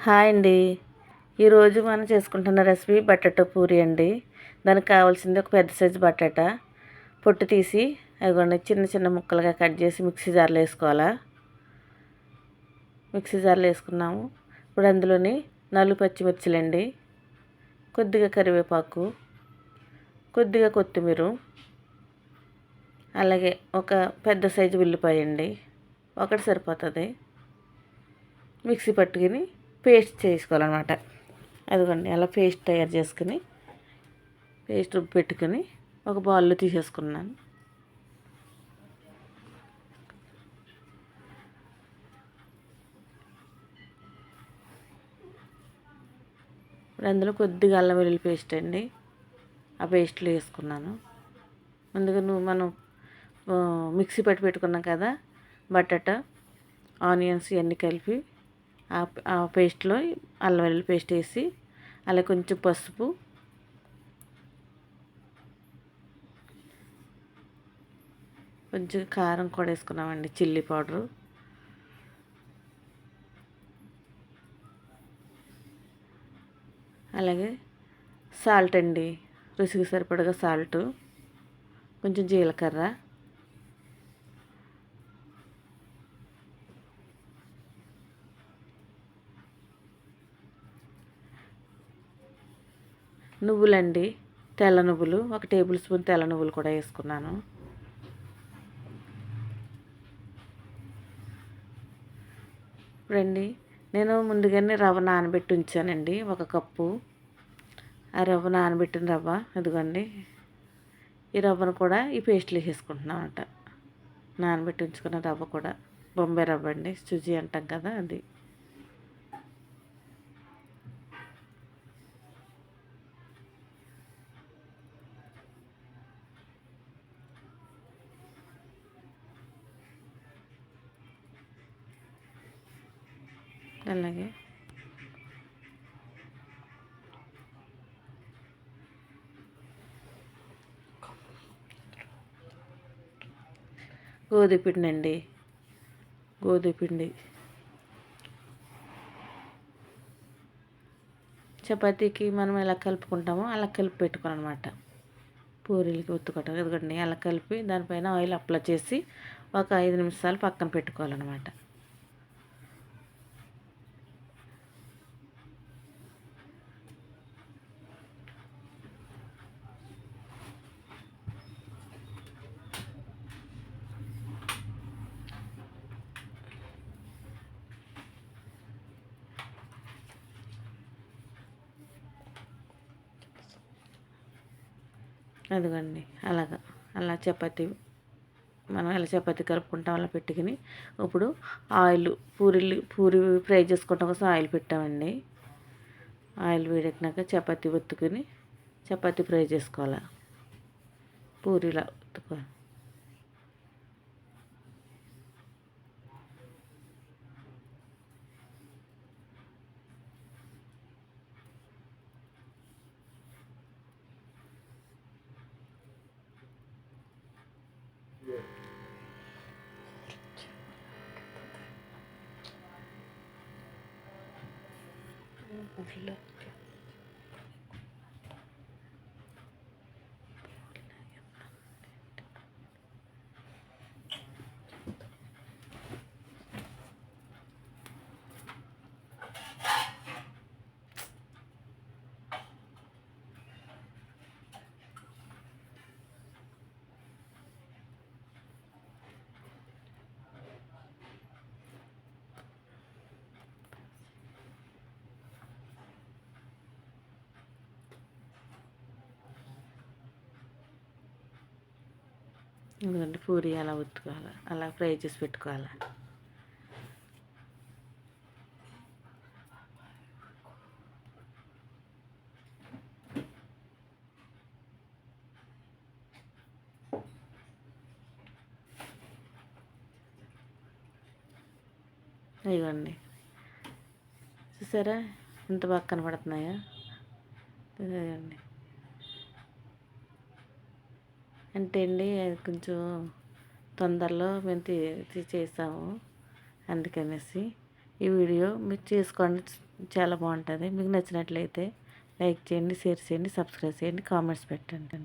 Hi అండి. ఈరోజు మనం చేసుకుంటున్న రెసిపీ బటాటా పూరి అండి. దానికి కావాల్సింది ఒక పెద్ద సైజు బటాటా పొట్టు తీసి అదిగోండి చిన్న చిన్న ముక్కలుగా కట్ చేసి మిక్సీ జార్లో వేసుకోవాలా. మిక్సీ జార్లో వేసుకున్నాము. ఇప్పుడు అందులోని 4 పచ్చిమిర్చిలండి, కొద్దిగా కరివేపాకు, కొద్దిగా కొత్తిమీర, అలాగే ఒక పెద్ద సైజు ఉల్లిపాయ అండి, ఒకటి సరిపోతుంది. మిక్సీ పట్టుకుని పేస్ట్ చేసుకోవాలన్నమాట. అదిగోండి అలా పేస్ట్ తయారు చేసుకుని పేస్ట్ రుబ్బి పెట్టుకుని ఒక బౌల్లో తీసేసుకున్నాను. ఇప్పుడు అందులో కొద్దిగా అల్లం వెల్లుల్లి పేస్ట్ అండి, ఆ పేస్ట్లో వేసుకున్నాను. ముందుగా మనం మిక్సీ పట్టి పెట్టుకున్నాం కదా బటాటా, ఆనియన్స్ ఇవన్నీ కలిపి ఆ పేస్ట్లో అల్లం వెల్లుల్లి పేస్ట్ వేసి, అలా కొంచెం పసుపు, కొంచెం కారం కూడా వేసుకున్నామండి, చిల్లీ పౌడరు, అలాగే సాల్ట్ అండి, రుచికి సరిపడగా సాల్టు, కొంచెం జీలకర్ర, నువ్వులండి, తెల్ల నువ్వులు 1 టేబుల్ స్పూన్ తెల్ల నువ్వులు కూడా వేసుకున్నాను. ఇప్పుడండి నేను ముందుగానే రవ్వ నానబెట్టి ఉంచానండి, 1 కప్పు. ఆ రవ్వ నానబెట్టిన రవ్వ ఇదిగోండి, ఈ రవ్వను కూడా ఈ పేస్ట్లో వేసుకుంటున్నాం అంట. నానబెట్టి ఉంచుకున్న రవ్వ కూడా బొంబాయి రవ్వ అండి, సుజీ అంటాం కదా అది. అలాగే గోధుమపిండి అండి, గోధుమపిండి చపాతీకి మనం ఎలా కలుపుకుంటామో అలా కలిపి పెట్టుకోవాలన్నమాట. పూరీలకి ఒత్తుకోవటం ఇదిగోండి అలా కలిపి దానిపైన ఆయిల్ అప్లై చేసి ఒక 5 నిమిషాలు పక్కన పెట్టుకోవాలన్నమాట. అదిగోండి అలా చపాతీ మనం ఎలా చపాతీ కలుపుకుంటాం అలా పెట్టుకుని, ఇప్పుడు ఆయిల్ పూరి ఫ్రై చేసుకోవటం కోసం ఆయిల్ పెట్టామండి. ఆయిల్ వేడెక్కినాక చపాతీ ఒత్తుకుని చపాతీ ఫ్రై చేసుకోవాలి, పూరీలా ఒత్తుకోవాలి. ఎందుకంటే పూరి అలా ఒత్తుకోవాలి, అలా ఫ్రై చేసి పెట్టుకోవాలి. ఇవ్వండి చూసారా ఎంత బాగా కనపడుతున్నాయో. ఇదిగోండి అంటే అండి అది కొంచెం తొందరలో మేము చేసాము అందుకనేసి ఈ వీడియో మీరు చేసుకోండి, చాలా బాగుంటుంది. మీకు నచ్చినట్లయితే లైక్ చేయండి, షేర్ చేయండి, సబ్స్క్రైబ్ చేయండి, కామెంట్స్ పెట్టండి.